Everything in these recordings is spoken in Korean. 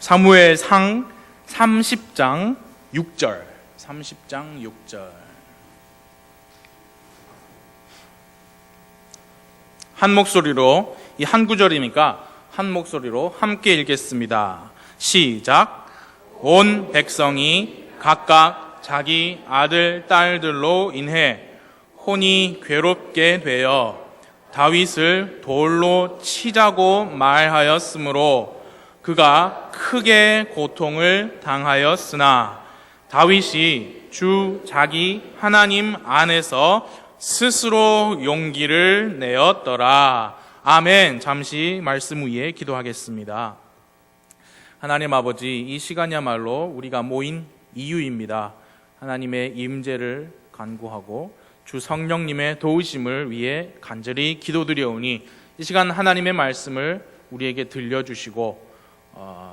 사무엘상 30장 6절. 30장 6절. 한 목소리로, 이 한 구절이니까 한 목소리로 함께 읽겠습니다. 시작. 온 백성이 각각 자기 아들, 딸들로 인해 혼이 괴롭게 되어 다윗을 돌로 치자고 말하였으므로 그가 크게 고통을 당하였으나 다윗이 주 자기 하나님 안에서 스스로 용기를 내었더라. 아멘. 잠시 말씀 위에 기도하겠습니다. 하나님 아버지, 이 시간이야말로 우리가 모인 이유입니다. 하나님의 임재를 간구하고 주 성령님의 도우심을 위해 간절히 기도드려오니 이 시간 하나님의 말씀을 우리에게 들려주시고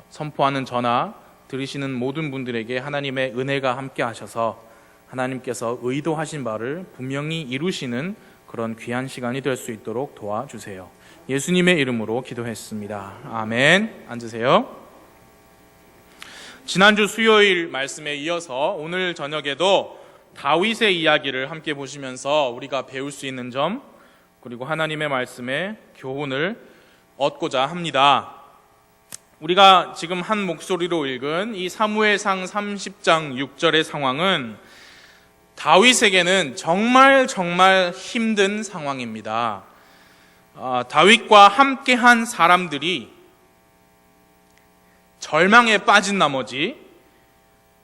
선포하는 저나 들으시는 모든 분들에게 하나님의 은혜가 함께 하셔서 하나님께서 의도하신 바를 분명히 이루시는 그런 귀한 시간이 될 수 있도록 도와주세요. 예수님의 이름으로 기도했습니다. 아멘. 앉으세요. 지난주 수요일 말씀에 이어서 오늘 저녁에도 다윗의 이야기를 함께 보시면서 우리가 배울 수 있는 점, 그리고 하나님의 말씀의 교훈을 얻고자 합니다. 우리가 지금 한 목소리로 읽은 이 사무엘상 30장 6절의 상황은 다윗에게는 정말 힘든 상황입니다. 다윗과 함께한 사람들이 절망에 빠진 나머지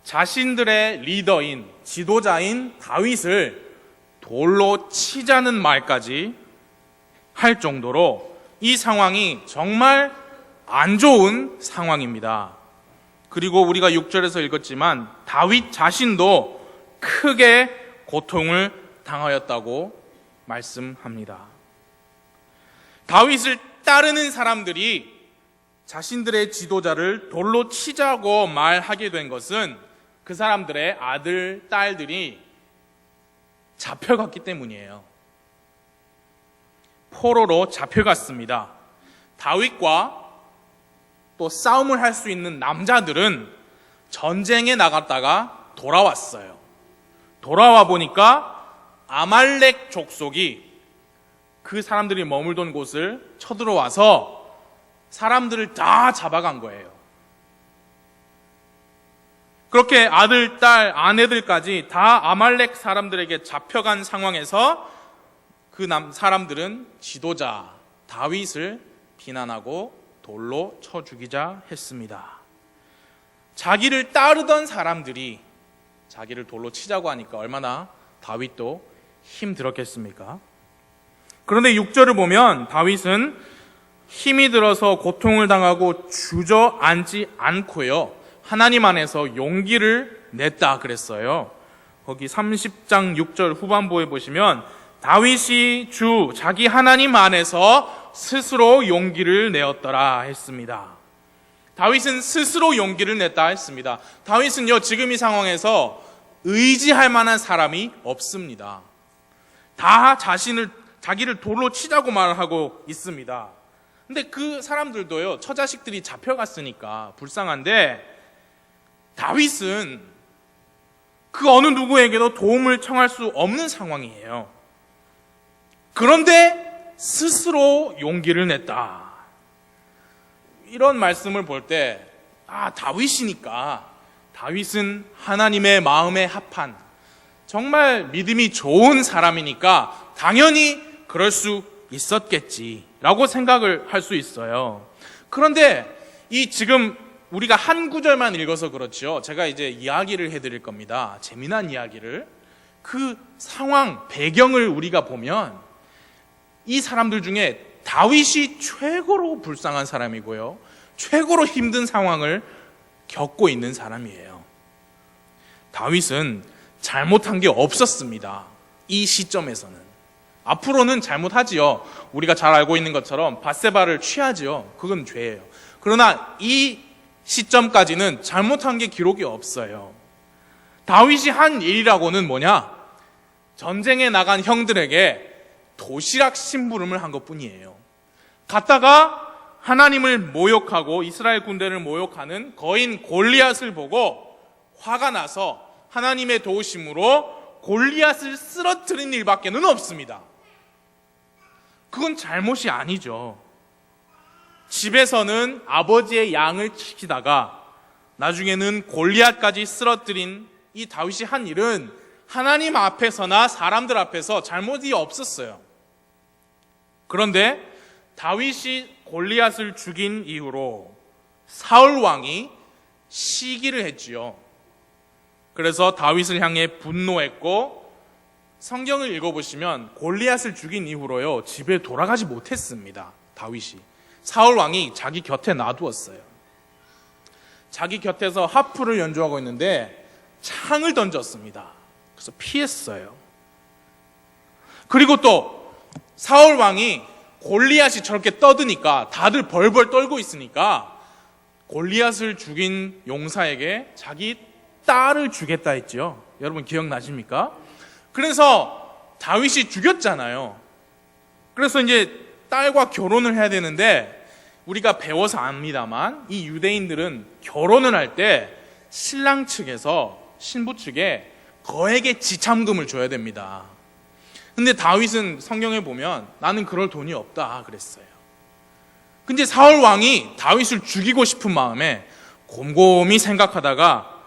자신들의 리더인, 지도자인 다윗을 돌로 치자는 말까지 할 정도로 이 상황이 정말 안 좋은 상황입니다. 그리고 우리가 6절에서 읽었지만 다윗 자신도 크게 고통을 당하였다고 말씀합니다. 다윗을 따르는 사람들이 자신들의 지도자를 돌로 치자고 말하게 된 것은 그 사람들의 아들, 딸들이 잡혀갔기 때문이에요. 포로로 잡혀갔습니다. 다윗과 또 싸움을 할 수 있는 남자들은 전쟁에 나갔다가 돌아왔어요. 돌아와 보니까 아말렉 족속이 그 사람들이 머물던 곳을 쳐들어와서 사람들을 다 잡아간 거예요. 그렇게 아들, 딸, 아내들까지 다 아말렉 사람들에게 잡혀간 상황에서 그 사람들은 지도자 다윗을 비난하고 돌로 쳐 죽이자 했습니다. 자기를 따르던 사람들이 자기를 돌로 치자고 하니까 얼마나 다윗도 힘들었겠습니까? 그런데 6절을 보면 다윗은 힘이 들어서 고통을 당하고 주저앉지 않고요, 하나님 안에서 용기를 냈다 그랬어요. 거기 30장 6절 후반부에 보시면 다윗이 주 자기 하나님 안에서 스스로 용기를 내었더라 했습니다. 다윗은 스스로 용기를 냈다 했습니다. 다윗은요, 지금 이 상황에서 의지할 만한 사람이 없습니다. 다 자기를 돌로 치자고 말하고 있습니다. 근데 그 사람들도요, 처자식들이 잡혀갔으니까 불쌍한데 다윗은 그 어느 누구에게도 도움을 청할 수 없는 상황이에요. 그런데 스스로 용기를 냈다. 이런 말씀을 볼 때 다윗이니까, 다윗은 하나님의 마음에 합한 정말 믿음이 좋은 사람이니까 당연히 그럴 수 있었겠지라고 생각을 할 수 있어요. 그런데 이 지금 우리가 한 구절만 읽어서 그렇죠. 제가 이제 이야기를 해드릴 겁니다. 재미난 이야기를. 그 상황, 배경을 우리가 보면 이 사람들 중에 다윗이 최고로 불쌍한 사람이고요, 최고로 힘든 상황을 겪고 있는 사람이에요. 다윗은 잘못한 게 없었습니다. 이 시점에서는. 앞으로는 잘못하지요. 우리가 잘 알고 있는 것처럼 밧세바를 취하지요. 그건 죄예요. 그러나 이 시점까지는 잘못한 게 기록이 없어요. 다윗이 한 일이라고는 뭐냐? 전쟁에 나간 형들에게 도시락 심부름을 한 것뿐이에요. 갔다가 하나님을 모욕하고 이스라엘 군대를 모욕하는 거인 골리앗을 보고 화가 나서 하나님의 도우심으로 골리앗을 쓰러뜨린 일밖에는 없습니다. 그건 잘못이 아니죠. 집에서는 아버지의 양을 지키다가 나중에는 골리앗까지 쓰러뜨린 이 다윗이 한 일은 하나님 앞에서나 사람들 앞에서 잘못이 없었어요. 그런데 다윗이 골리앗을 죽인 이후로 사울 왕이 시기를 했지요. 그래서 다윗을 향해 분노했고, 성경을 읽어보시면 골리앗을 죽인 이후로요 집에 돌아가지 못했습니다. 다윗이 사울 왕이 자기 곁에 놔두었어요. 자기 곁에서 하프를 연주하고 있는데 창을 던졌습니다. 그래서 피했어요. 그리고 또 사울 왕이 골리앗이 저렇게 떠드니까 다들 벌벌 떨고 있으니까 골리앗을 죽인 용사에게 자기 딸을 주겠다 했죠. 여러분 기억나십니까? 그래서 다윗이 죽였잖아요. 그래서 이제 딸과 결혼을 해야 되는데, 우리가 배워서 압니다만 이 유대인들은 결혼을 할 때 신랑 측에서 신부 측에 거액의 지참금을 줘야 됩니다. 근데 다윗은 성경에 보면 나는 그럴 돈이 없다 그랬어요. 근데 사울 왕이 다윗을 죽이고 싶은 마음에 곰곰이 생각하다가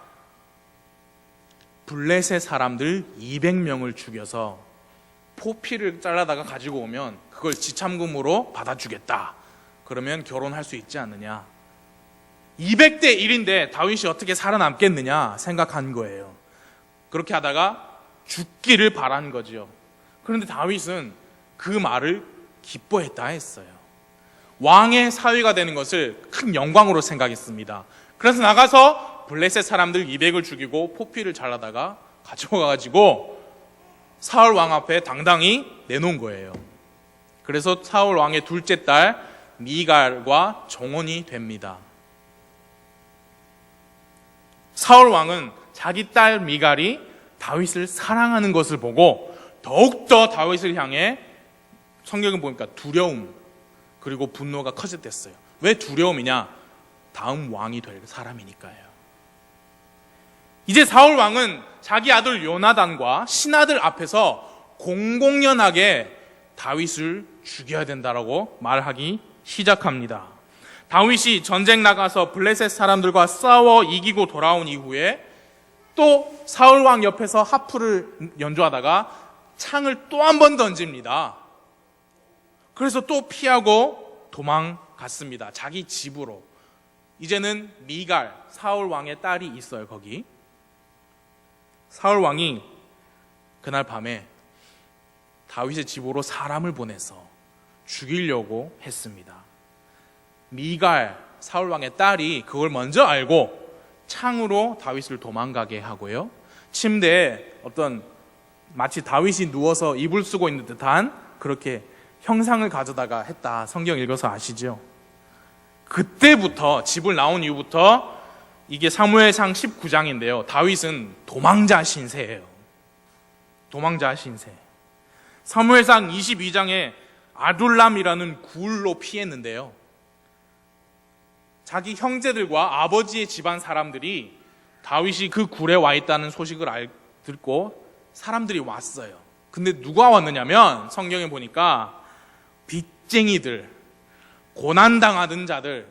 블레셋 사람들 200명을 죽여서 포피를 잘라다가 가지고 오면 그걸 지참금으로 받아주겠다. 그러면 결혼할 수 있지 않느냐. 200대 1인데 다윗이 어떻게 살아남겠느냐 생각한 거예요. 그렇게 하다가 죽기를 바란 거죠. 그런데 다윗은 그 말을 기뻐했다 했어요. 왕의 사위가 되는 것을 큰 영광으로 생각했습니다. 그래서 나가서 블레셋 사람들 200을 죽이고 포피를 잘라다가 가지고 가가지고 사울 왕 앞에 당당히 내놓은 거예요. 그래서 사울 왕의 둘째 딸 미갈과 정혼이 됩니다. 사울 왕은 자기 딸 미갈이 다윗을 사랑하는 것을 보고 더욱더 다윗을 향해 성경을 보니까 두려움 그리고 분노가 커졌댔어요. 왜 두려움이냐? 다음 왕이 될 사람이니까요. 이제 사울 왕은 자기 아들 요나단과 신하들 앞에서 공공연하게 다윗을 죽여야 된다라고 말하기 시작합니다. 다윗이 전쟁 나가서 블레셋 사람들과 싸워 이기고 돌아온 이후에 또 사울 왕 옆에서 하프를 연주하다가 창을 또 한 번 던집니다. 그래서 또 피하고 도망갔습니다. 자기 집으로. 이제는 미갈, 사울 왕의 딸이 있어요. 거기 사울 왕이 그날 밤에 다윗의 집으로 사람을 보내서 죽이려고 했습니다. 미갈, 사울 왕의 딸이 그걸 먼저 알고 창으로 다윗을 도망가게 하고요, 침대에 어떤 마치 다윗이 누워서 이불 쓰고 있는 듯한 그렇게 형상을 가져다가 했다. 성경 읽어서 아시죠? 그때부터, 집을 나온 이후부터, 이게 사무엘상 19장인데요 다윗은 도망자 신세예요. 도망자 신세. 사무엘상 22장에 아둘람이라는 굴로 피했는데요, 자기 형제들과 아버지의 집안 사람들이 다윗이 그 굴에 와 있다는 소식을 듣고 사람들이 왔어요. 근데 누가 왔느냐면 성경에 보니까 빚쟁이들, 고난당하던 자들,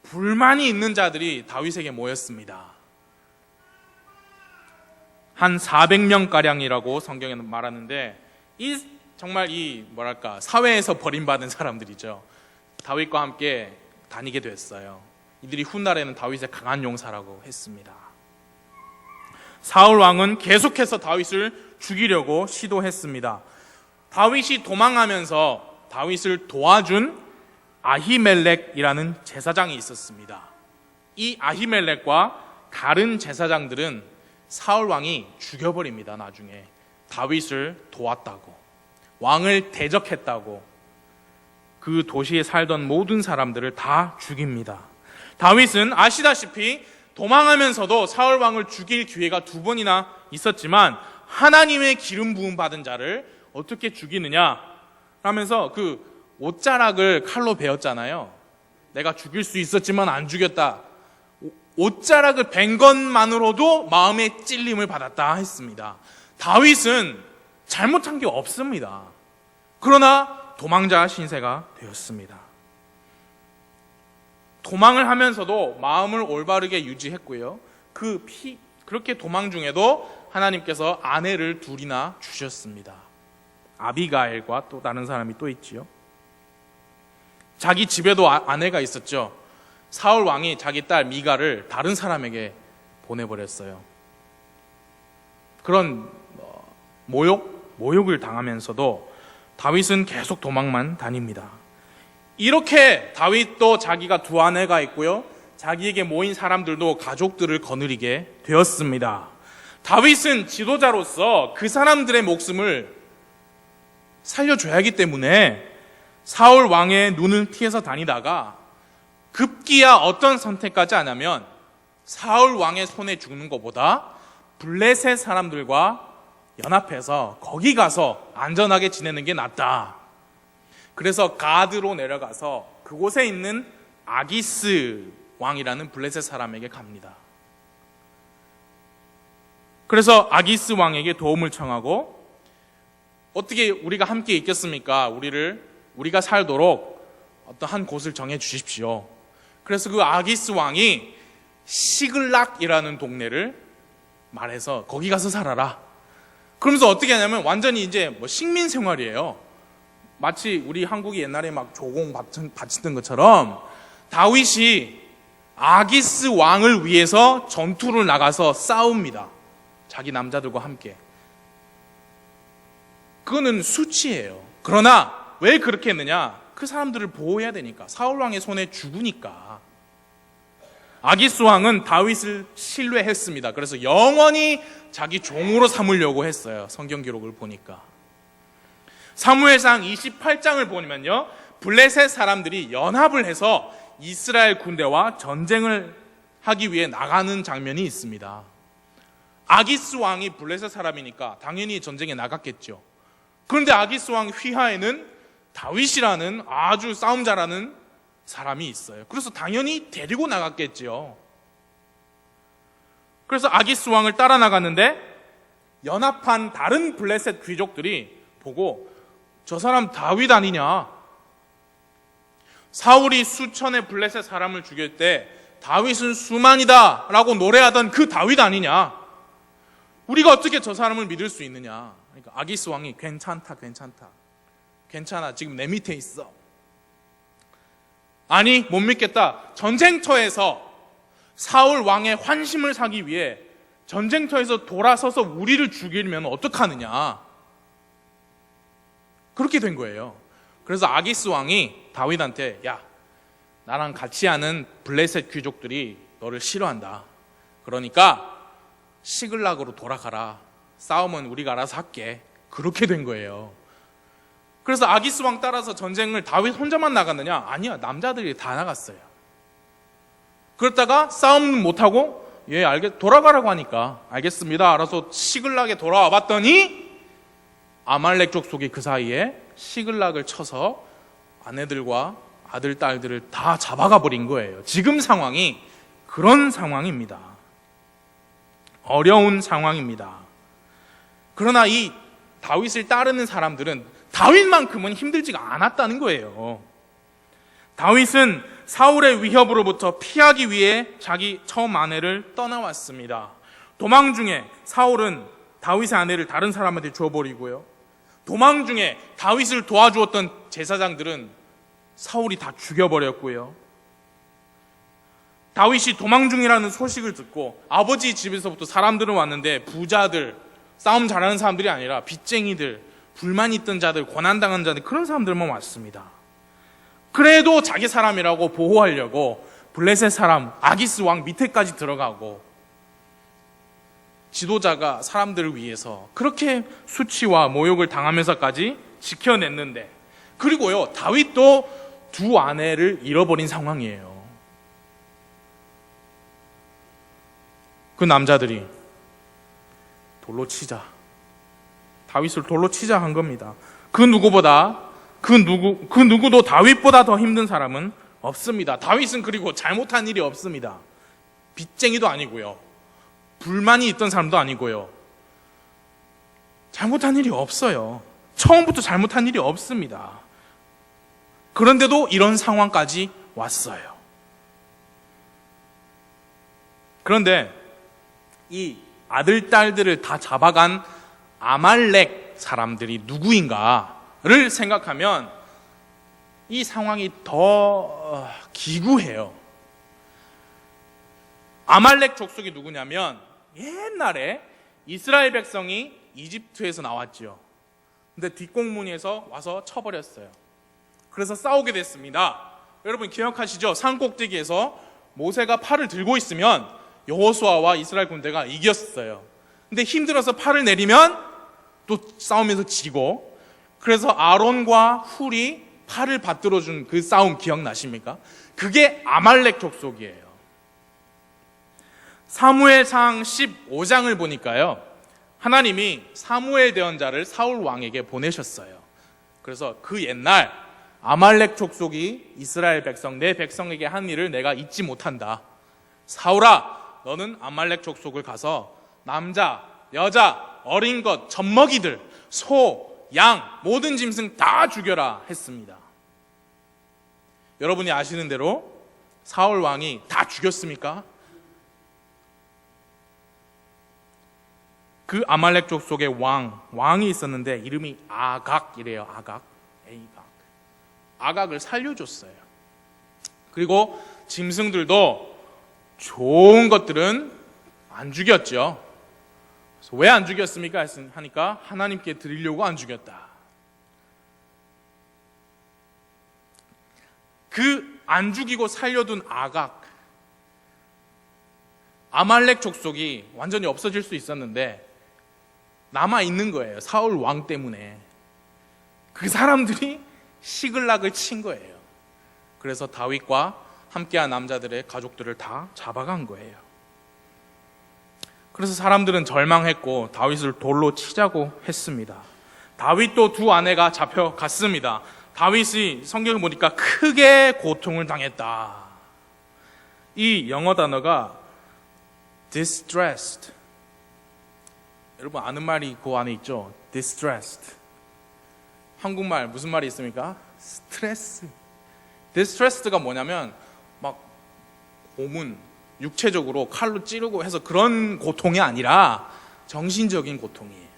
불만이 있는 자들이 다윗에게 모였습니다. 한 400명가량이라고 성경에는 말하는데, 정말 사회에서 버림받은 사람들이죠. 다윗과 함께 다니게 됐어요. 이들이 훗날에는 다윗의 강한 용사라고 했습니다. 사울 왕은 계속해서 다윗을 죽이려고 시도했습니다. 다윗이 도망하면서 다윗을 도와준 아히멜렉이라는 제사장이 있었습니다. 이 아히멜렉과 다른 제사장들은 사울 왕이 죽여버립니다. 나중에 다윗을 도왔다고, 왕을 대적했다고 그 도시에 살던 모든 사람들을 다 죽입니다. 다윗은 아시다시피 도망하면서도 사울 왕을 죽일 기회가 2번이나 있었지만 하나님의 기름 부음 받은 자를 어떻게 죽이느냐 하면서 그 옷자락을 칼로 베었잖아요. 내가 죽일 수 있었지만 안 죽였다. 옷자락을 벤 것만으로도 마음의 찔림을 받았다 했습니다. 다윗은 잘못한 게 없습니다. 그러나 도망자 신세가 되었습니다. 도망을 하면서도 마음을 올바르게 유지했고요. 그렇게 도망 중에도 하나님께서 아내를 둘이나 주셨습니다. 아비가일과 또 다른 사람이 또 있지요. 자기 집에도 아내가 있었죠. 사울 왕이 자기 딸 미가를 다른 사람에게 보내버렸어요. 그런 모욕을 당하면서도 다윗은 계속 도망만 다닙니다. 이렇게 다윗도 자기가 두 아내가 있고요, 자기에게 모인 사람들도 가족들을 거느리게 되었습니다. 다윗은 지도자로서 그 사람들의 목숨을 살려줘야 하기 때문에 사울 왕의 눈을 피해서 다니다가 급기야 어떤 선택까지 하냐면 사울 왕의 손에 죽는 것보다 블레셋 사람들과 연합해서 거기 가서 안전하게 지내는 게 낫다. 그래서 가드로 내려가서 그곳에 있는 아기스 왕이라는 블레셋 사람에게 갑니다. 그래서 아기스 왕에게 도움을 청하고, 어떻게 우리가 함께 있겠습니까? 우리가 살도록 어떤 한 곳을 정해 주십시오. 그래서 그 아기스 왕이 시글락이라는 동네를 말해서 거기 가서 살아라. 그러면서 어떻게 하냐면 완전히 이제 식민 생활이에요. 마치 우리 한국이 옛날에 막 조공 바치던 것처럼 다윗이 아기스 왕을 위해서 전투를 나가서 싸웁니다. 자기 남자들과 함께. 그거는 수치예요. 그러나 왜 그렇게 했느냐? 그 사람들을 보호해야 되니까. 사울 왕의 손에 죽으니까. 아기스 왕은 다윗을 신뢰했습니다. 그래서 영원히 자기 종으로 삼으려고 했어요. 성경 기록을 보니까. 사무엘상 28장을 보면요, 블레셋 사람들이 연합을 해서 이스라엘 군대와 전쟁을 하기 위해 나가는 장면이 있습니다. 아기스 왕이 블레셋 사람이니까 당연히 전쟁에 나갔겠죠. 그런데 아기스 왕 휘하에는 다윗이라는 아주 싸움 잘하는 사람이 있어요. 그래서 당연히 데리고 나갔겠죠. 그래서 아기스 왕을 따라 나갔는데 연합한 다른 블레셋 귀족들이 보고, 저 사람 다윗 아니냐? 사울이 수천의 블레셋 사람을 죽일 때 다윗은 수만이다 라고 노래하던 그 다윗 아니냐? 우리가 어떻게 저 사람을 믿을 수 있느냐? 그러니까 아기스 왕이 괜찮아, 지금 내 밑에 있어. 아니, 못 믿겠다. 전쟁터에서 사울 왕의 환심을 사기 위해 전쟁터에서 돌아서서 우리를 죽이면 어떡하느냐? 그렇게 된 거예요. 그래서 아기스 왕이 다윗한테, 야, 나랑 같이 하는 블레셋 귀족들이 너를 싫어한다. 그러니까 시글락으로 돌아가라. 싸움은 우리가 알아서 할게. 그렇게 된 거예요. 그래서 아기스 왕 따라서 전쟁을 다윗 혼자만 나갔느냐? 아니야, 남자들이 다 나갔어요. 그러다가 싸움은 못하고, 돌아가라고 하니까 알겠습니다. 알아서 시글락에 돌아와 봤더니 아말렉 족속이 그 사이에 시글락을 쳐서 아내들과 아들, 딸들을 다 잡아가 버린 거예요. 지금 상황이 그런 상황입니다. 어려운 상황입니다. 그러나 이 다윗을 따르는 사람들은 다윗만큼은 힘들지가 않았다는 거예요. 다윗은 사울의 위협으로부터 피하기 위해 자기 처음 아내를 떠나왔습니다. 도망 중에 사울은 다윗의 아내를 다른 사람한테 줘버리고요. 도망 중에 다윗을 도와주었던 제사장들은 사울이 다 죽여버렸고요. 다윗이 도망 중이라는 소식을 듣고 아버지 집에서부터 사람들은 왔는데 부자들, 싸움 잘하는 사람들이 아니라 빚쟁이들, 불만 있던 자들, 고난당한 자들, 그런 사람들만 왔습니다. 그래도 자기 사람이라고 보호하려고 블레셋 사람 아기스 왕 밑에까지 들어가고, 지도자가 사람들을 위해서 그렇게 수치와 모욕을 당하면서까지 지켜냈는데, 그리고요, 다윗도 두 아내를 잃어버린 상황이에요. 그 남자들이 돌로 치자, 다윗을 돌로 치자 한 겁니다. 그 누구도 다윗보다 더 힘든 사람은 없습니다. 다윗은 그리고 잘못한 일이 없습니다. 빚쟁이도 아니고요. 불만이 있던 사람도 아니고요. 잘못한 일이 없어요. 처음부터 잘못한 일이 없습니다. 그런데도 이런 상황까지 왔어요. 그런데 이 아들, 딸들을 다 잡아간 아말렉 사람들이 누구인가를 생각하면 이 상황이 더 기구해요. 아말렉 족속이 누구냐면 옛날에 이스라엘 백성이 이집트에서 나왔죠. 근데 뒷공문에서 와서 쳐버렸어요. 그래서 싸우게 됐습니다. 여러분 기억하시죠? 산 꼭대기에서 모세가 팔을 들고 있으면 여호수아와 이스라엘 군대가 이겼어요. 근데 힘들어서 팔을 내리면 또 싸우면서 지고, 그래서 아론과 훌이 팔을 받들어준 그 싸움 기억나십니까? 그게 아말렉 족속이에요. 사무엘상 15장을 보니까요, 하나님이 사무엘 대언자를 사울 왕에게 보내셨어요. 그래서 그 옛날 아말렉 족속이 이스라엘 백성, 내 백성에게 한 일을 내가 잊지 못한다. 사울아, 너는 아말렉 족속을 가서 남자, 여자, 어린 것, 젖먹이들, 소, 양, 모든 짐승 다 죽여라 했습니다. 여러분이 아시는 대로 사울 왕이 다 죽였습니까? 그 아말렉 족속의 왕이 있었는데 이름이 아각이래요. 아각. 아각을 살려줬어요. 그리고 짐승들도 좋은 것들은 안 죽였죠. 왜 안 죽였습니까? 하니까 하나님께 드리려고 안 죽였다. 그 안 죽이고 살려둔 아각, 아말렉 족속이 완전히 없어질 수 있었는데 남아있는 거예요. 사울 왕 때문에. 그 사람들이 시글락을 친 거예요. 그래서 다윗과 함께한 남자들의 가족들을 다 잡아간 거예요. 그래서 사람들은 절망했고 다윗을 돌로 치자고 했습니다. 다윗도 두 아내가 잡혀갔습니다. 다윗이 성경을 보니까 크게 고통을 당했다. 이 영어 단어가 distressed. 여러분 아는 말이 그 안에 있죠? distressed. 한국말 무슨 말이 있습니까? 스트레스. distressed가 뭐냐면 막 고문, 육체적으로 칼로 찌르고 해서 그런 고통이 아니라 정신적인 고통이에요.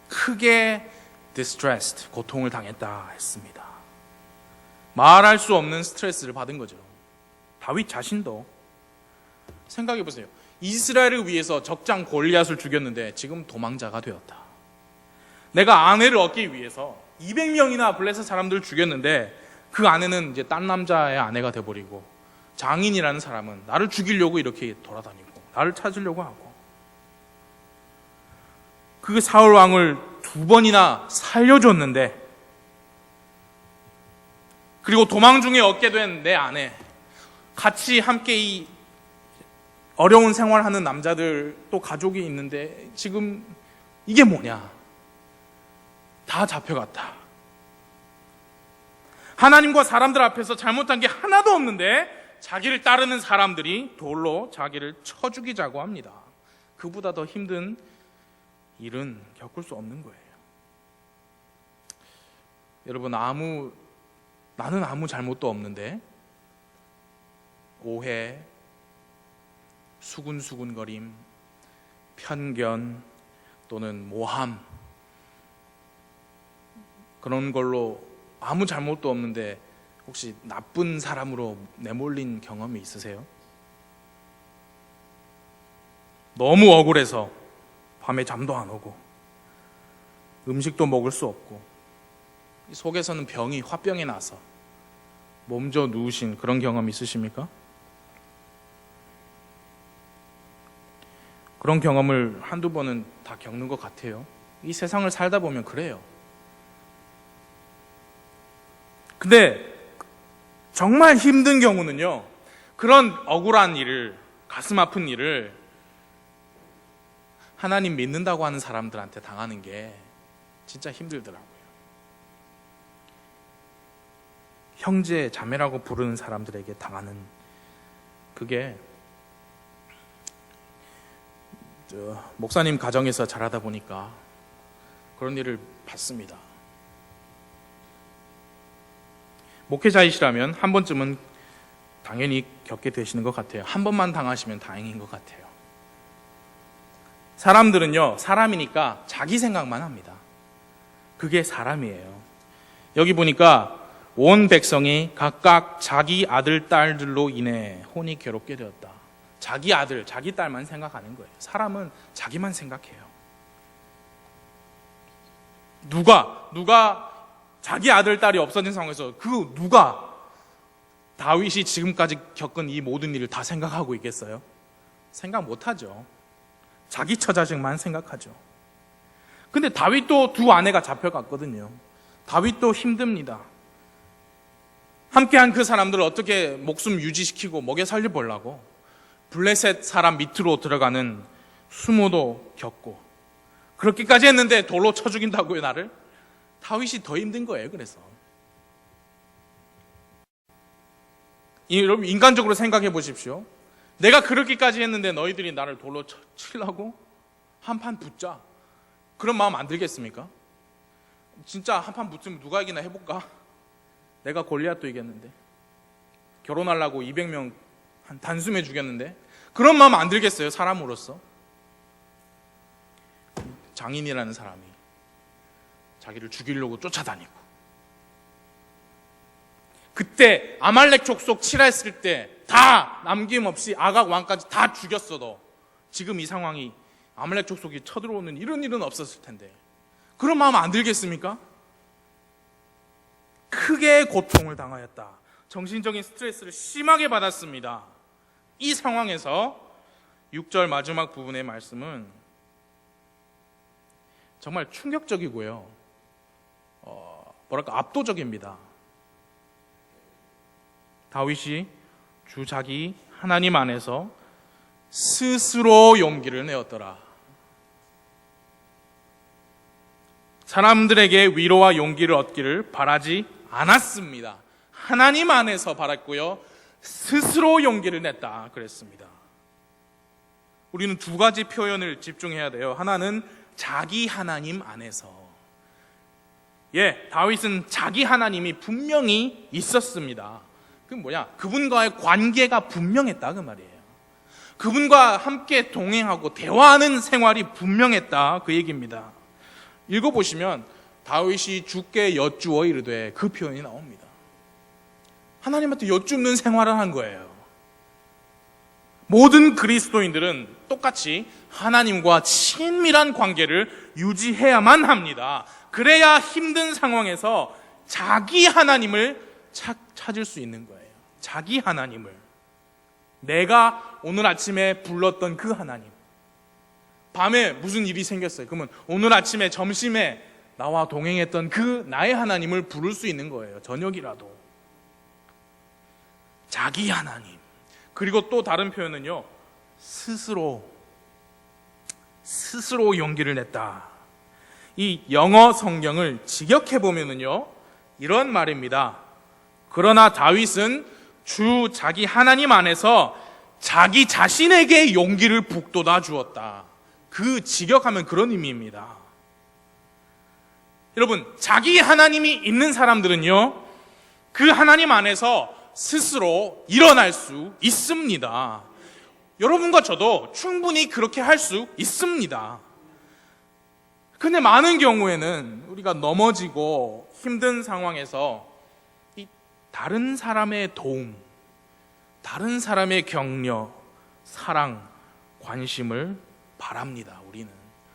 크게 distressed, 고통을 당했다 했습니다. 말할 수 없는 스트레스를 받은 거죠. 다윗 자신도 생각해 보세요. 이스라엘을 위해서 적장 골리앗을 죽였는데 지금 도망자가 되었다. 내가 아내를 얻기 위해서 200명이나 블레셋 사람들을 죽였는데 그 아내는 이제 딴 남자의 아내가 돼버리고, 장인이라는 사람은 나를 죽이려고 이렇게 돌아다니고 나를 찾으려고 하고, 그 사울 왕을 2번이나 살려줬는데, 그리고 도망 중에 얻게 된 내 아내, 같이 함께 이 어려운 생활하는 남자들 또 가족이 있는데 지금 이게 뭐냐? 다 잡혀갔다. 하나님과 사람들 앞에서 잘못한 게 하나도 없는데 자기를 따르는 사람들이 돌로 자기를 쳐 죽이자고 합니다. 그보다 더 힘든 일은 겪을 수 없는 거예요. 여러분, 나는 아무 잘못도 없는데 오해, 수군수군거림, 편견 또는 모함, 그런 걸로 아무 잘못도 없는데 혹시 나쁜 사람으로 내몰린 경험이 있으세요? 너무 억울해서 밤에 잠도 안 오고 음식도 먹을 수 없고 속에서는 병이 화병이 나서 몸져 누우신 그런 경험 있으십니까? 그런 경험을 한두 번은 다 겪는 것 같아요. 이 세상을 살다 보면 그래요. 근데 정말 힘든 경우는요, 그런 억울한 일을, 가슴 아픈 일을 하나님 믿는다고 하는 사람들한테 당하는 게 진짜 힘들더라고요. 형제, 자매라고 부르는 사람들에게 당하는 그게 목사님 가정에서 자라다 보니까 그런 일을 봤습니다. 목회자이시라면 한 번쯤은 당연히 겪게 되시는 것 같아요. 한 번만 당하시면 다행인 것 같아요. 사람들은요, 사람이니까 자기 생각만 합니다. 그게 사람이에요. 여기 보니까 온 백성이 각각 자기 아들, 딸들로 인해 혼이 괴롭게 되었다. 자기 아들, 자기 딸만 생각하는 거예요. 사람은 자기만 생각해요. 누가 자기 아들, 딸이 없어진 상황에서 누가 다윗이 지금까지 겪은 이 모든 일을 다 생각하고 있겠어요? 생각 못하죠. 자기 처자식만 생각하죠. 근데 다윗도 두 아내가 잡혀갔거든요. 다윗도 힘듭니다. 함께한 그 사람들을 어떻게 목숨 유지시키고 먹여 살려보려고 블레셋 사람 밑으로 들어가는 수모도 겪고 그렇게까지 했는데 돌로 쳐 죽인다고요, 나를? 다윗이 더 힘든 거예요. 그래서 여러분, 인간적으로 생각해 보십시오. 내가 그렇게까지 했는데 너희들이 나를 돌로 치려고 한판 붙자, 그런 마음 안 들겠습니까? 진짜 한판 붙으면 누가 이기나 해볼까? 내가 골리앗도 이겼는데, 결혼하려고 200명 한 단숨에 죽였는데, 그런 마음 안 들겠어요? 사람으로서. 장인이라는 사람이 자기를 죽이려고 쫓아다니고, 그때 아말렉 족속 칠했을 때 다 남김없이 아각 왕까지 다 죽였어도 지금 이 상황이 아말렉 족속이 쳐들어오는 이런 일은 없었을 텐데, 그런 마음 안 들겠습니까? 크게 고통을 당하였다. 정신적인 스트레스를 심하게 받았습니다. 이 상황에서 6절 마지막 부분의 말씀은 정말 충격적이고요, 압도적입니다. 다윗이 주 자기 하나님 안에서 스스로 용기를 내었더라. 사람들에게 위로와 용기를 얻기를 바라지 않았습니다. 하나님 안에서 바랐고요, 스스로 용기를 냈다 그랬습니다. 우리는 두 가지 표현을 집중해야 돼요. 하나는 자기 하나님 안에서. 다윗은 자기 하나님이 분명히 있었습니다. 그분과의 관계가 분명했다 그 말이에요. 그분과 함께 동행하고 대화하는 생활이 분명했다 그 얘기입니다. 읽어보시면 다윗이 주께 여쭈어 이르되, 그 표현이 나옵니다. 하나님한테 여쭙는 생활을 한 거예요. 모든 그리스도인들은 똑같이 하나님과 친밀한 관계를 유지해야만 합니다. 그래야 힘든 상황에서 자기 하나님을 찾을 수 있는 거예요. 자기 하나님을. 내가 오늘 아침에 불렀던 그 하나님. 밤에 무슨 일이 생겼어요. 그러면 오늘 아침에 점심에 나와 동행했던 그 나의 하나님을 부를 수 있는 거예요. 저녁이라도. 자기 하나님. 그리고 또 다른 표현은요, 스스로 용기를 냈다. 이 영어 성경을 직역해 보면은요, 이런 말입니다. 그러나 다윗은 주 자기 하나님 안에서 자기 자신에게 용기를 북돋아 주었다. 그 직역하면 그런 의미입니다. 여러분, 자기 하나님이 있는 사람들은요, 그 하나님 안에서 스스로 일어날 수 있습니다. 여러분과 저도 충분히 그렇게 할 수 있습니다. 근데 많은 경우에는 우리가 넘어지고 힘든 상황에서 이 다른 사람의 도움, 다른 사람의 격려, 사랑, 관심을 바랍니다, 우리는.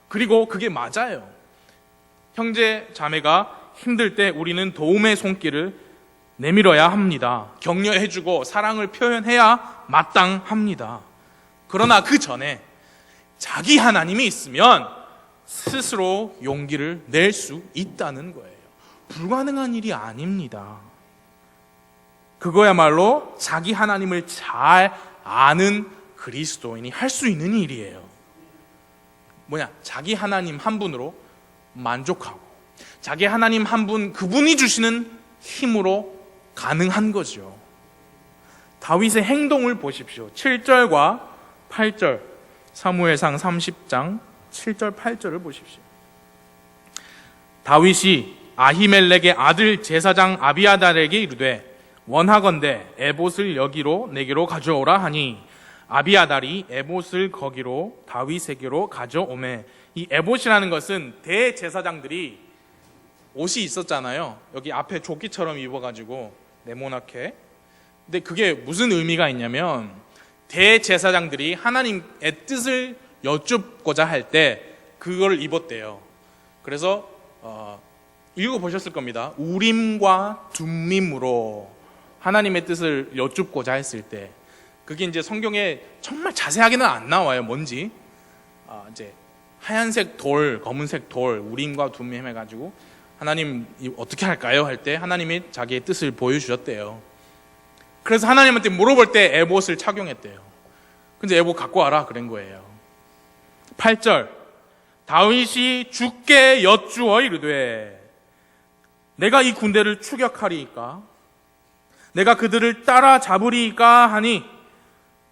그리고 그게 맞아요. 형제, 자매가 힘들 때 우리는 도움의 손길을 내밀어야 합니다. 격려해주고 사랑을 표현해야 마땅합니다. 그러나 그 전에 자기 하나님이 있으면 스스로 용기를 낼 수 있다는 거예요. 불가능한 일이 아닙니다. 그거야말로 자기 하나님을 잘 아는 그리스도인이 할 수 있는 일이에요. 자기 하나님 한 분으로 만족하고, 자기 하나님 한 분, 그분이 주시는 힘으로 가능한 거죠. 다윗의 행동을 보십시오. 7절과 8절, 사무엘상 30장 7절 8절을 보십시오. 다윗이 아히멜렉의 아들 제사장 아비아달에게 이르되 원하건대 에봇을 여기로 내게로 가져오라 하니 아비아달이 에봇을 거기로 다윗에게로 가져오매. 이 에봇이라는 것은 대제사장들이 옷이 있었잖아요. 여기 앞에 조끼처럼 입어가지고 네모나게. 근데 그게 무슨 의미가 있냐면 대제사장들이 하나님의 뜻을 여쭙고자 할 때 그걸 입었대요. 그래서 읽어보셨을 겁니다. 우림과 둠밈으로 하나님의 뜻을 여쭙고자 했을 때, 그게 이제 성경에 정말 자세하게는 안 나와요. 뭔지 이제 하얀색 돌, 검은색 돌, 우림과 둠밈 해가지고 하나님 어떻게 할까요? 할 때 하나님이 자기의 뜻을 보여주셨대요. 그래서 하나님한테 물어볼 때 에봇을 착용했대요. 근데 에봇 갖고 와라 그런 거예요. 8절, 다윗이 주께 여쭈어 이르되 내가 이 군대를 추격하리이까 내가 그들을 따라잡으리이까 하니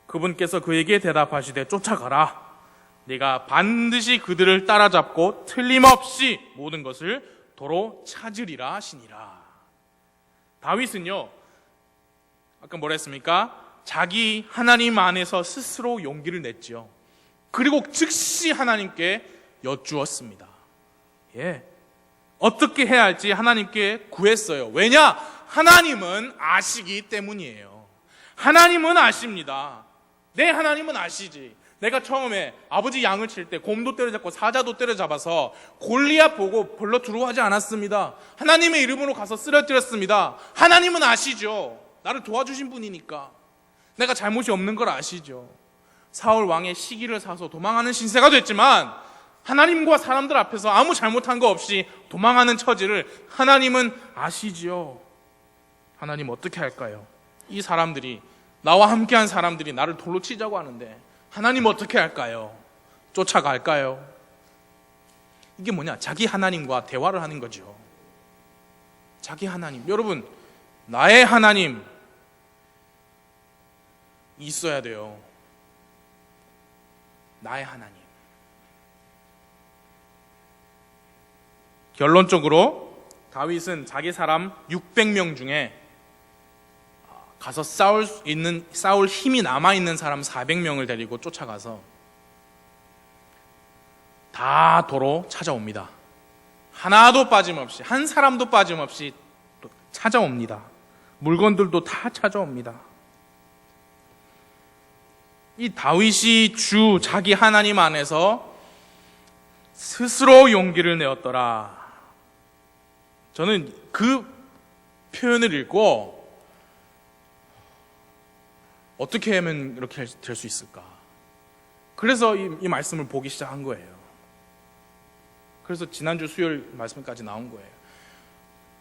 그분께서 그에게 대답하시되 쫓아가라. 네가 반드시 그들을 따라잡고 틀림없이 모든 것을 도로 찾으리라 하시니라. 다윗은요, 아까 뭐라 했습니까? 자기 하나님 안에서 스스로 용기를 냈지요. 그리고 즉시 하나님께 여쭈었습니다. 어떻게 해야 할지 하나님께 구했어요. 왜냐? 하나님은 아시기 때문이에요. 하나님은 아십니다. 내 하나님은 아시지. 내가 처음에 아버지 양을 칠 때 곰도 때려잡고 사자도 때려잡아서 골리앗 보고 별로 두려워하지 않았습니다. 하나님의 이름으로 가서 쓰러뜨렸습니다. 하나님은 아시죠. 나를 도와주신 분이니까. 내가 잘못이 없는 걸 아시죠. 사울 왕의 시기를 사서 도망하는 신세가 됐지만 하나님과 사람들 앞에서 아무 잘못한 거 없이 도망하는 처지를 하나님은 아시죠. 하나님 어떻게 할까요? 이 사람들이, 나와 함께한 사람들이 나를 돌로 치자고 하는데 하나님 어떻게 할까요? 쫓아갈까요? 이게 뭐냐? 자기 하나님과 대화를 하는 거죠. 자기 하나님. 여러분, 나의 하나님 있어야 돼요. 나의 하나님. 결론적으로 다윗은 자기 사람 600명 중에 가서 싸울 힘이 남아있는 사람 400명을 데리고 쫓아가서 다 도로 찾아옵니다. 하나도 빠짐없이, 한 사람도 빠짐없이 찾아옵니다. 물건들도 다 찾아옵니다. 이 다윗이 주 자기 하나님 안에서 스스로 용기를 내었더라. 저는 그 표현을 읽고 어떻게 하면 이렇게 될 수 있을까? 그래서 이 말씀을 보기 시작한 거예요. 그래서 지난주 수요일 말씀까지 나온 거예요.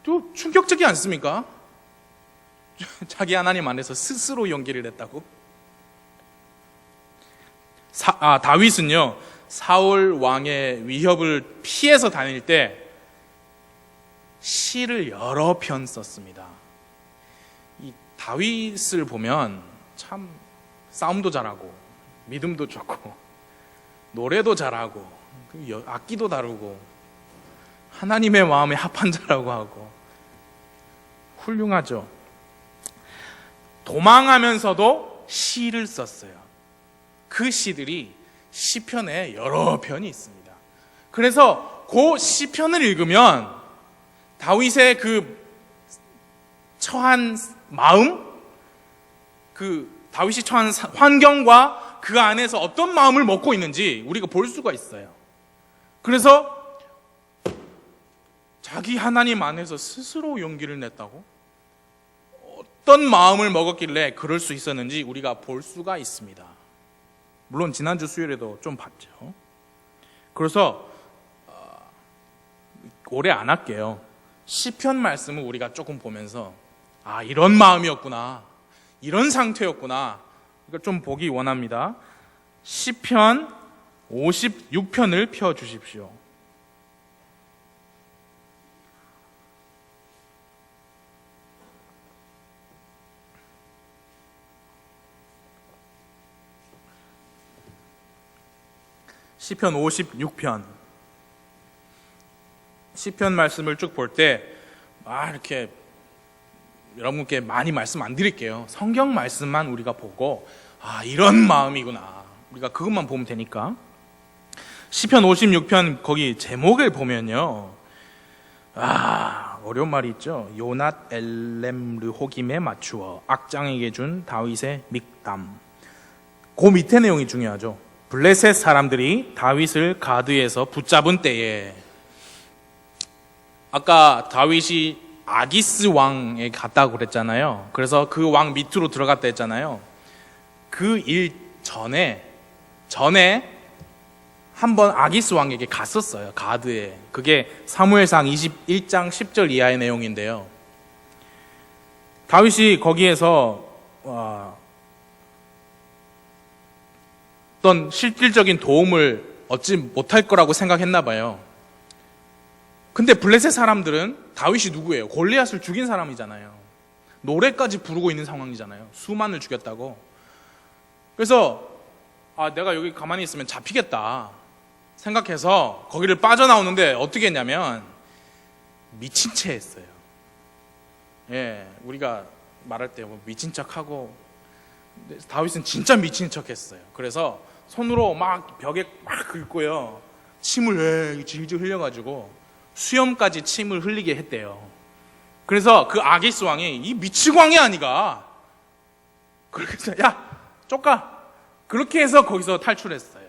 또 충격적이지 않습니까? 자기 하나님 안에서 스스로 용기를 냈다고? 다윗은요, 사울 왕의 위협을 피해서 다닐 때 시를 여러 편 썼습니다. 이 다윗을 보면 참 싸움도 잘하고 믿음도 좋고 노래도 잘하고 악기도 다루고 하나님의 마음에 합한 자라고 하고 훌륭하죠. 도망하면서도 시를 썼어요. 그 시들이 시편에 여러 편이 있습니다. 그래서 그 시편을 읽으면 다윗의 그 처한 마음, 그 다윗이 처한 환경과 그 안에서 어떤 마음을 먹고 있는지 우리가 볼 수가 있어요. 그래서 자기 하나님 안에서 스스로 용기를 냈다고? 어떤 마음을 먹었길래 그럴 수 있었는지 우리가 볼 수가 있습니다. 물론 지난주 수요일에도 좀 봤죠. 그래서 오래 안 할게요. 시편 말씀을 우리가 조금 보면서 이런 마음이었구나, 이런 상태였구나, 이걸 좀 보기 원합니다. 시편 56편을 펴주십시오. 시편 56편. 시편 말씀을 쭉 볼 때 이렇게 여러분께 많이 말씀 안 드릴게요. 성경 말씀만 우리가 보고 이런 마음이구나. 우리가 그것만 보면 되니까. 시편 56편 거기 제목을 보면요. 어려운 말이 있죠. 요낫 엘렘 르호김에 맞추어 악장에게 준 다윗의 믹담. 그 밑에 내용이 중요하죠. 블레셋 사람들이 다윗을 가드에서 붙잡은 때에, 아까 다윗이 아기스 왕에 갔다고 그랬잖아요. 그래서 그 왕 밑으로 들어갔다 했잖아요. 그 일 전에 한번 아기스 왕에게 갔었어요. 가드에. 그게 사무엘상 21장 10절 이하의 내용인데요. 다윗이 거기에서 어떤 실질적인 도움을 얻지 못할 거라고 생각했나 봐요. 근데 블레셋 사람들은 다윗이 누구예요? 골리앗을 죽인 사람이잖아요. 노래까지 부르고 있는 상황이잖아요. 수만을 죽였다고. 그래서 내가 여기 가만히 있으면 잡히겠다 생각해서 거기를 빠져나오는데 어떻게 했냐면 미친 채 했어요. 우리가 말할 때 미친 척하고, 다윗은 진짜 미친 척 했어요. 그래서 손으로 막 벽에 막 긁고요, 침을 질질 흘려가지고 수염까지 침을 흘리게 했대요. 그래서 그 아기스 왕이 이 미치광이 아니가, 그렇게 해서 쫓가, 그렇게 해서 거기서 탈출했어요.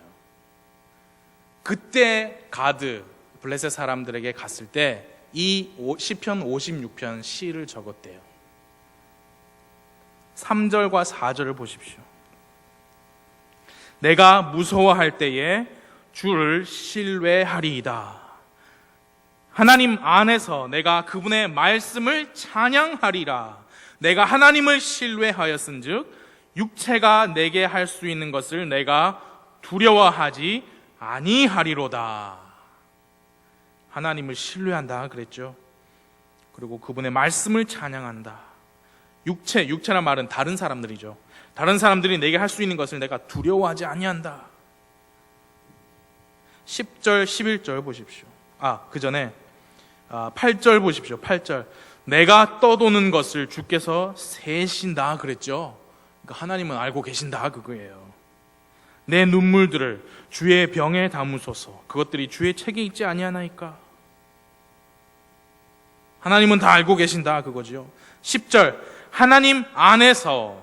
그때 가드 블레셋 사람들에게 갔을 때 이 시편 56편 시를 적었대요. 3절과 4절을 보십시오. 내가 무서워할 때에 주를 신뢰하리이다. 하나님 안에서 내가 그분의 말씀을 찬양하리라. 내가 하나님을 신뢰하였은즉 육체가 내게 할 수 있는 것을 내가 두려워하지 아니하리로다. 하나님을 신뢰한다 그랬죠. 그리고 그분의 말씀을 찬양한다. 육체란 말은 다른 사람들이죠. 다른 사람들이 내게 할 수 있는 것을 내가 두려워하지 아니한다. 10절 11절 보십시오. 그 전에 8절 보십시오. 8절. 내가 떠도는 것을 주께서 세신다 그랬죠. 그러니까 하나님은 알고 계신다 그거예요. 내 눈물들을 주의 병에 담으소서. 그것들이 주의 책에 있지 아니하나이까. 하나님은 다 알고 계신다 그거지요. 10절. 하나님 안에서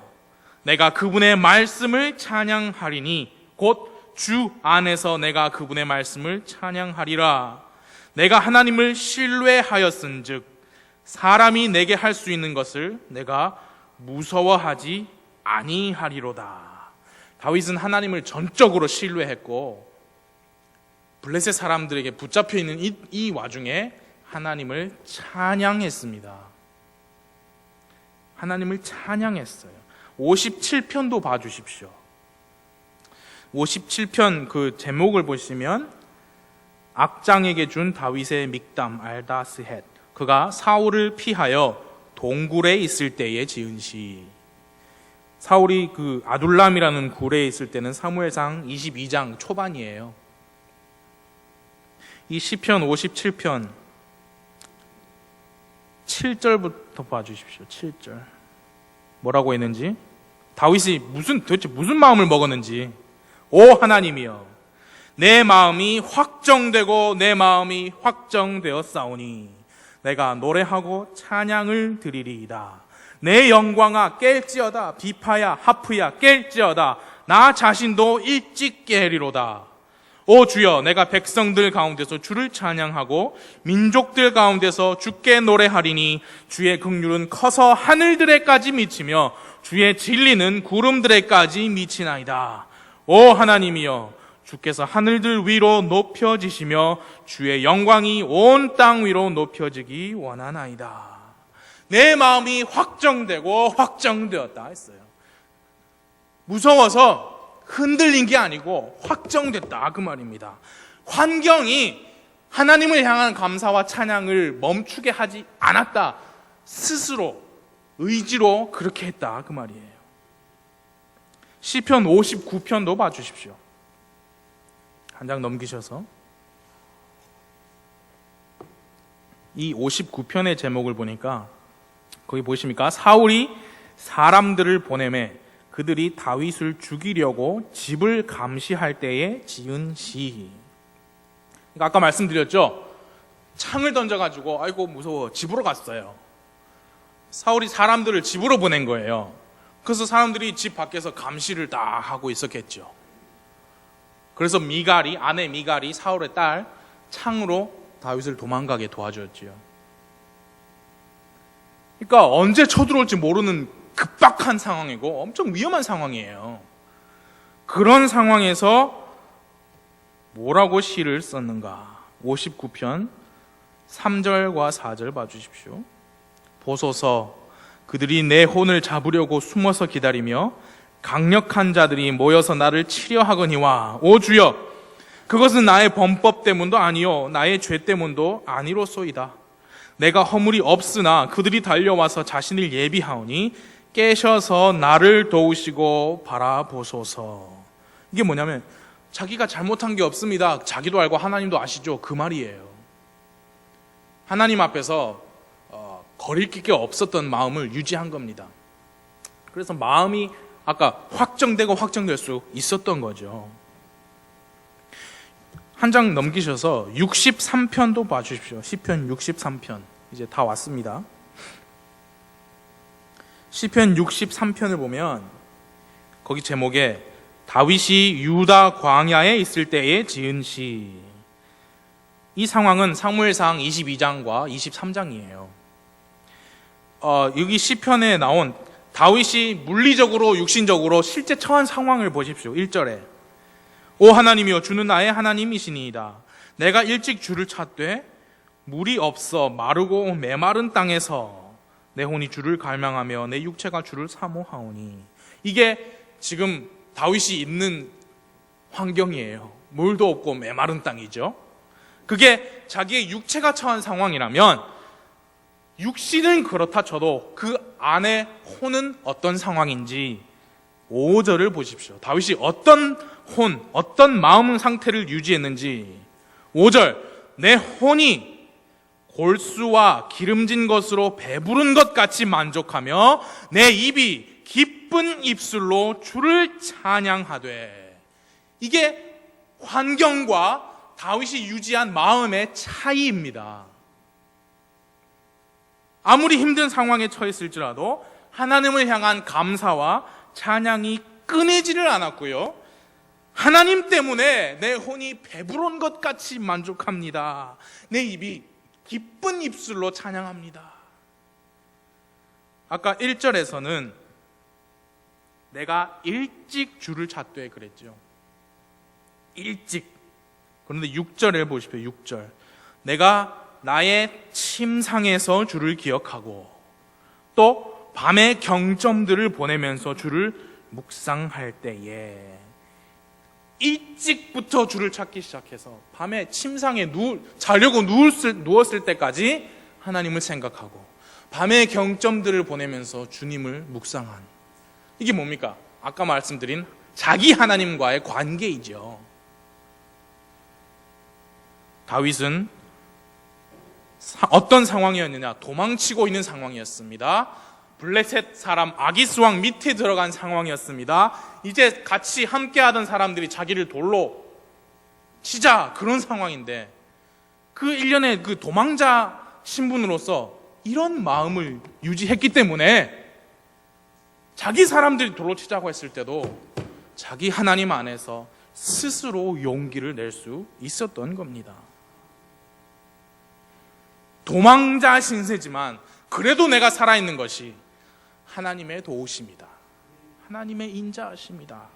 내가 그분의 말씀을 찬양하리니, 곧 주 안에서 내가 그분의 말씀을 찬양하리라. 내가 하나님을 신뢰하였은즉 사람이 내게 할 수 있는 것을 내가 무서워하지 아니하리로다. 다윗은 하나님을 전적으로 신뢰했고, 블레셋 사람들에게 붙잡혀 있는 이 와중에 하나님을 찬양했습니다. 하나님을 찬양했어요. 57편도 봐주십시오. 57편 그 제목을 보시면 악장에게 준 다윗의 믹담 알다스헷. 그가 사울을 피하여 동굴에 있을 때에 지은 시. 사울이 그 아둘람이라는 굴에 있을 때는 사무엘상 22장 초반이에요. 이 시편 57편 7절부터 봐주십시오. 7절 뭐라고 했는지, 다윗이 도대체 무슨 마음을 먹었는지. 오 하나님이여, 내 마음이 확정되고 내 마음이 확정되었사오니 내가 노래하고 찬양을 드리리이다. 내 영광아 깰지어다. 비파야 하프야 깰지어다. 나 자신도 일찍 깨리로다. 오 주여, 내가 백성들 가운데서 주를 찬양하고 민족들 가운데서 주께 노래하리니 주의 긍휼은 커서 하늘들에까지 미치며 주의 진리는 구름들에까지 미치나이다. 오 하나님이여, 주께서 하늘들 위로 높여지시며 주의 영광이 온 땅 위로 높여지기 원하나이다. 내 마음이 확정되고 확정되었다 했어요. 무서워서 흔들린 게 아니고 확정됐다 그 말입니다. 환경이 하나님을 향한 감사와 찬양을 멈추게 하지 않았다. 스스로 의지로 그렇게 했다 그 말이에요. 시편 59편도 봐주십시오. 한 장 넘기셔서 이 59편의 제목을 보니까 거기 보이십니까? 사울이 사람들을 보내매 그들이 다윗을 죽이려고 집을 감시할 때에 지은 시. 그러니까 아까 말씀드렸죠? 창을 던져가지고 아이고 무서워 집으로 갔어요. 사울이 사람들을 집으로 보낸 거예요. 그래서 사람들이 집 밖에서 감시를 다 하고 있었겠죠. 그래서 아내 미갈이 사울의 딸 창으로 다윗을 도망가게 도와줬지요. 그러니까 언제 쳐들어올지 모르는 급박한 상황이고 엄청 위험한 상황이에요. 그런 상황에서 뭐라고 시를 썼는가? 59편 3절과 4절 봐주십시오. 보소서, 그들이 내 혼을 잡으려고 숨어서 기다리며 강력한 자들이 모여서 나를 치려 하거니와, 오 주여, 그것은 나의 범법 때문도 아니요 나의 죄 때문도 아니로소이다. 내가 허물이 없으나 그들이 달려와서 자신을 예비하오니 깨셔서 나를 도우시고 바라보소서. 이게 뭐냐면 자기가 잘못한 게 없습니다. 자기도 알고 하나님도 아시죠. 그 말이에요. 하나님 앞에서 거릴 게 없었던 마음을 유지한 겁니다. 그래서 마음이 아까 확정되고 확정될 수 있었던 거죠. 한 장 넘기셔서 63편도 봐주십시오. 시편 63편 이제 다 왔습니다. 시편 63편을 보면 거기 제목에 다윗이 유다 광야에 있을 때에 지은 시. 이 상황은 사무엘상 22장과 23장이에요. 여기 시편에 나온 다윗이 물리적으로 육신적으로 실제 처한 상황을 보십시오. 1절에 오 하나님이여 주는 나의 하나님이시니이다. 내가 일찍 주를 찾되 물이 없어 마르고 메마른 땅에서 내 혼이 주를 갈망하며 내 육체가 주를 사모하오니. 이게 지금 다윗이 있는 환경이에요. 물도 없고 메마른 땅이죠. 그게 자기의 육체가 처한 상황이라면 육신은 그렇다 쳐도 그 안에 혼은 어떤 상황인지 5절을 보십시오. 다윗이 어떤 어떤 마음 상태를 유지했는지. 5절 내 혼이 골수와 기름진 것으로 배부른 것 같이 만족하며 내 입이 기쁜 입술로 주를 찬양하되. 이게 환경과 다윗이 유지한 마음의 차이입니다. 아무리 힘든 상황에 처했을지라도 하나님을 향한 감사와 찬양이 끊이지를 않았고요. 하나님 때문에 내 혼이 배부른 것 같이 만족합니다. 내 입이 기쁜 입술로 찬양합니다. 아까 1절에서는 내가 일찍 주를 찾되 그랬죠. 일찍. 그런데 6절에 보십시오. 6절 내가 나의 침상에서 주를 기억하고 또 밤의 경점들을 보내면서 주를 묵상할 때에. 일찍부터 주를 찾기 시작해서 밤에 침상에 자려고 누웠을 때까지 하나님을 생각하고 밤의 경점들을 보내면서 주님을 묵상한. 이게 뭡니까? 아까 말씀드린 자기 하나님과의 관계이죠. 다윗은 어떤 상황이었느냐? 도망치고 있는 상황이었습니다. 블레셋 사람 아기스 왕 밑에 들어간 상황이었습니다. 이제 같이 함께하던 사람들이 자기를 돌로 치자, 그런 상황인데 그 일련의 그 도망자 신분으로서 이런 마음을 유지했기 때문에 자기 사람들이 돌로 치자고 했을 때도 자기 하나님 안에서 스스로 용기를 낼 수 있었던 겁니다. 도망자 신세지만 그래도 내가 살아있는 것이 하나님의 도우심이다. 하나님의 인자하심이다.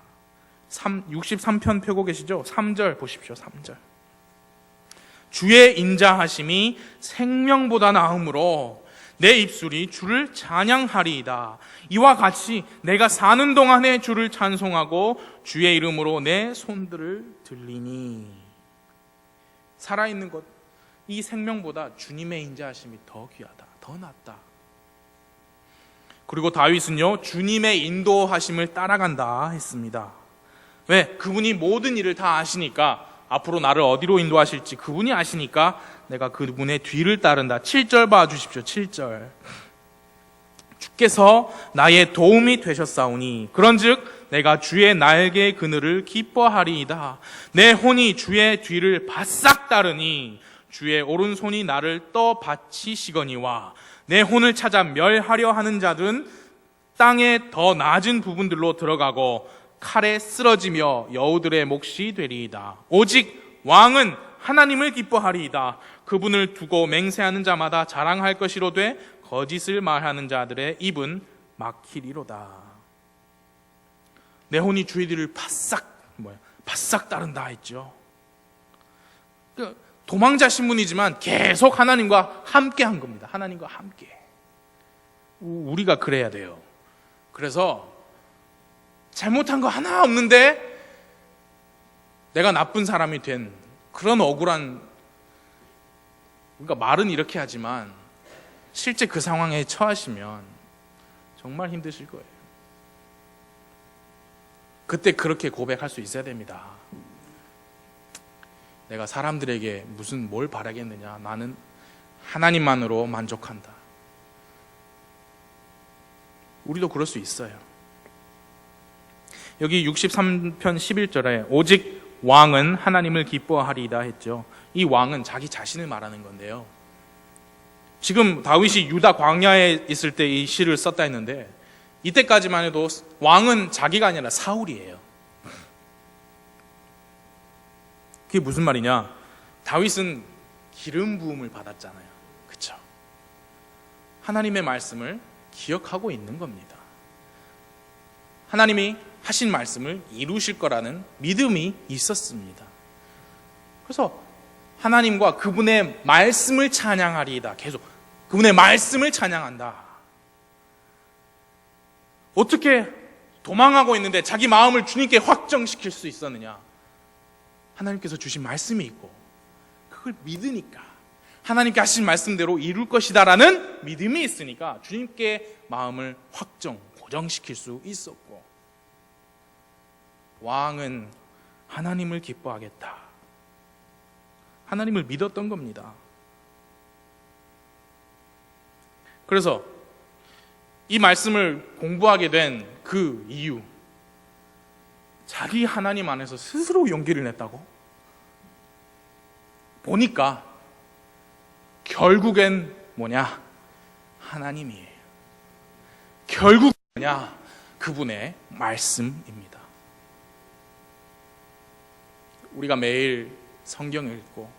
63편 펴고 계시죠? 3절 보십시오. 3절 주의 인자하심이 생명보다 나음으로 내 입술이 주를 찬양하리이다. 이와 같이 내가 사는 동안에 주를 찬송하고 주의 이름으로 내 손들을 들리니. 살아있는 것, 이 생명보다 주님의 인자하심이 더 귀하다, 더 낫다. 그리고 다윗은요, 주님의 인도하심을 따라간다 했습니다. 왜? 그분이 모든 일을 다 아시니까 앞으로 나를 어디로 인도하실지 그분이 아시니까 내가 그분의 뒤를 따른다. 7절 봐주십시오. 7절. 주께서 나의 도움이 되셨사오니 그런즉 내가 주의 날개 그늘을 기뻐하리이다. 내 혼이 주의 뒤를 바싹 따르니 주의 오른손이 나를 떠받치시거니와 내 혼을 찾아 멸하려 하는 자들은 땅의 더 낮은 부분들로 들어가고 칼에 쓰러지며 여우들의 몫이 되리이다. 오직 왕은 하나님을 기뻐하리이다. 그분을 두고 맹세하는 자마다 자랑할 것이로되 거짓을 말하는 자들의 입은 막히리로다. 내 혼이 주의 뒤를 바싹 따른다 했죠. 도망자 신분이지만 계속 하나님과 함께 한 겁니다. 하나님과 함께. 우리가 그래야 돼요. 그래서 잘못한 거 하나 없는데 내가 나쁜 사람이 된 그런 억울한, 그러니까 말은 이렇게 하지만 실제 그 상황에 처하시면 정말 힘드실 거예요. 그때 그렇게 고백할 수 있어야 됩니다. 내가 사람들에게 무슨 뭘 바라겠느냐. 나는 하나님만으로 만족한다. 우리도 그럴 수 있어요. 여기 63편 11절에 오직 왕은 하나님을 기뻐하리이다 했죠. 이 왕은 자기 자신을 말하는 건데요. 지금 다윗이 유다 광야에 있을 때 이 시를 썼다 했는데 이때까지만 해도 왕은 자기가 아니라 사울이에요. 그게 무슨 말이냐? 다윗은 기름 부음을 받았잖아요. 그렇죠? 하나님의 말씀을 기억하고 있는 겁니다. 하나님이 하신 말씀을 이루실 거라는 믿음이 있었습니다. 그래서 하나님과 그분의 말씀을 찬양하리이다. 계속 그분의 말씀을 찬양한다. 어떻게 도망하고 있는데 자기 마음을 주님께 확정시킬 수 있었느냐? 하나님께서 주신 말씀이 있고 그걸 믿으니까 하나님께 하신 말씀대로 이룰 것이다라는 믿음이 있으니까 주님께 마음을 고정시킬 수 있었고, 왕은 하나님을 기뻐하겠다. 하나님을 믿었던 겁니다. 그래서 이 말씀을 공부하게 된 그 이유, 자기 하나님 안에서 스스로 용기를 냈다고? 보니까 결국엔 뭐냐? 하나님이에요. 결국 뭐냐? 그분의 말씀입니다. 우리가 매일 성경을 읽고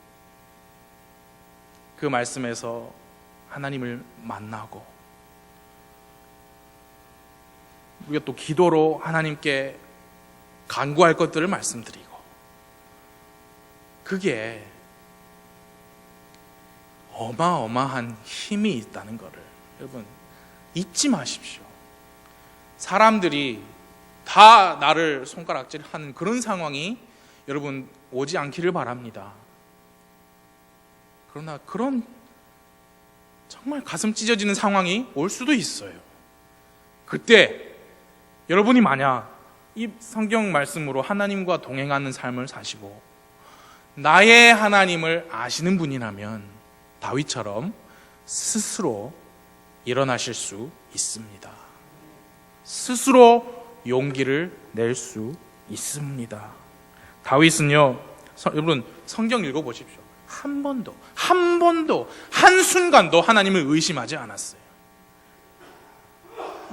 그 말씀에서 하나님을 만나고 우리가 또 기도로 하나님께 간구할 것들을 말씀드리고, 그게 어마어마한 힘이 있다는 것을 여러분 잊지 마십시오. 사람들이 다 나를 손가락질하는 그런 상황이 여러분 오지 않기를 바랍니다. 그러나 그런 정말 가슴 찢어지는 상황이 올 수도 있어요. 그때 여러분이 만약 이 성경 말씀으로 하나님과 동행하는 삶을 사시고 나의 하나님을 아시는 분이라면 다윗처럼 스스로 일어나실 수 있습니다. 스스로 용기를 낼 수 있습니다. 다윗은요, 여러분 성경 읽어보십시오. 한 번도, 한순간도 하나님을 의심하지 않았어요.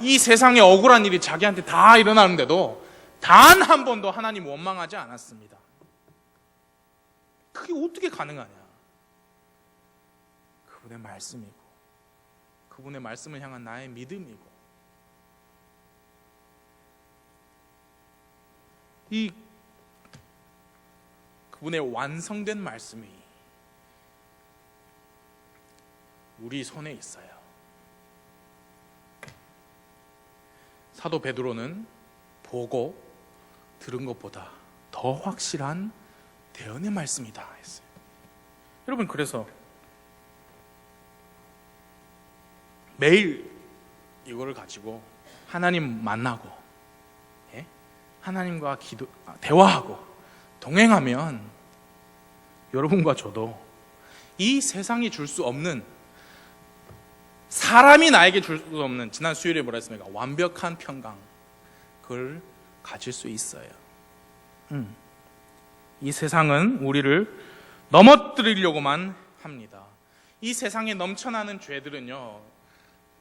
이 세상에 억울한 일이 자기한테 다 일어나는데도 단 한 번도 하나님 원망하지 않았습니다. 그게 어떻게 가능하냐? 그분의 말씀이고, 그분의 말씀을 향한 나의 믿음이고, 이 그분의 완성된 말씀이 우리 손에 있어요. 사도 베드로는 보고 들은 것보다 더 확실한 대언의 말씀이다 했어요. 여러분, 그래서 매일 이거를 가지고 하나님 만나고, 하나님과 대화하고 동행하면 여러분과 저도 이 세상이 줄 수 없는, 사람이 나에게 줄 수 없는, 지난 수요일에 뭐라 했습니까? 완벽한 평강, 그걸 가질 수 있어요. 이 세상은 우리를 넘어뜨리려고만 합니다. 이 세상에 넘쳐나는 죄들은요,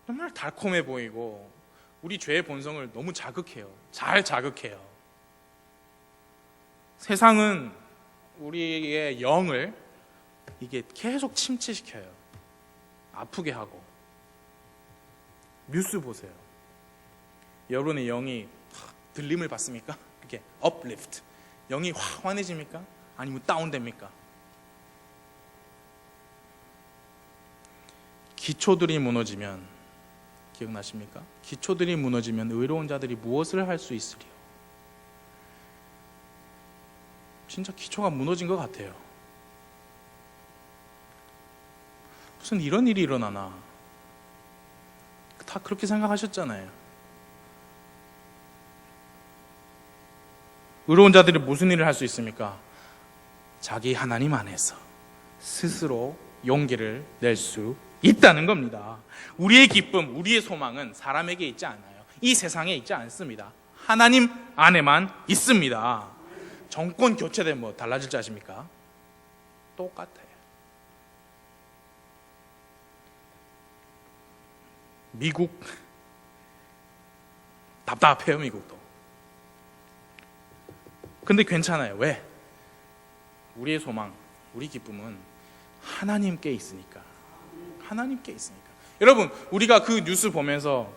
정말 달콤해 보이고 우리 죄의 본성을 너무 자극해요. 잘 자극해요. 세상은 우리의 영을 이게 계속 침체시켜요. 아프게 하고. 뉴스 보세요. 여러분의 영이 들림을 받습니까? 이렇게 uplift, 영이 확 환해집니까? 아니면 다운됩니까? 기초들이 무너지면, 기억나십니까? 기초들이 무너지면 의로운 자들이 무엇을 할 수 있으리요? 진짜 기초가 무너진 것 같아요. 무슨 이런 일이 일어나나? 다 그렇게 생각하셨잖아요. 의로운 자들이 무슨 일을 할 수 있습니까? 자기 하나님 안에서 스스로 용기를 낼 수 있다는 겁니다. 우리의 기쁨, 우리의 소망은 사람에게 있지 않아요. 이 세상에 있지 않습니다. 하나님 안에만 있습니다. 정권 교체되면 뭐 달라질 줄 아십니까? 똑같아요. 미국 답답해요. 미국도. 근데 괜찮아요. 왜? 우리의 소망, 우리 기쁨은 하나님께 있으니까. 하나님께 있으니까. 여러분, 우리가 그 뉴스 보면서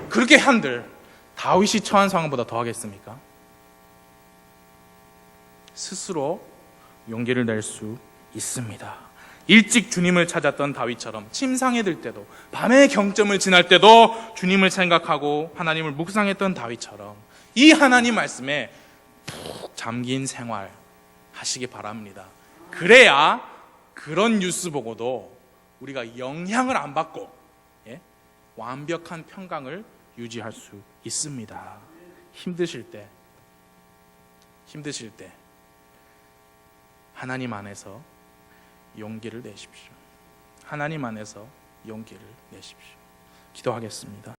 그렇게 한들 다윗이 처한 상황보다 더 하겠습니까? 스스로 용기를 낼 수 있습니다. 일찍 주님을 찾았던 다윗처럼 침상에 들 때도, 밤의 경점을 지날 때도 주님을 생각하고 하나님을 묵상했던 다윗처럼 이 하나님 말씀에 푹 잠긴 생활 하시기 바랍니다. 그래야 그런 뉴스 보고도 우리가 영향을 안 받고 완벽한 평강을 유지할 수 있습니다. 힘드실 때 하나님 안에서 용기를 내십시오. 하나님 안에서 용기를 내십시오. 기도하겠습니다.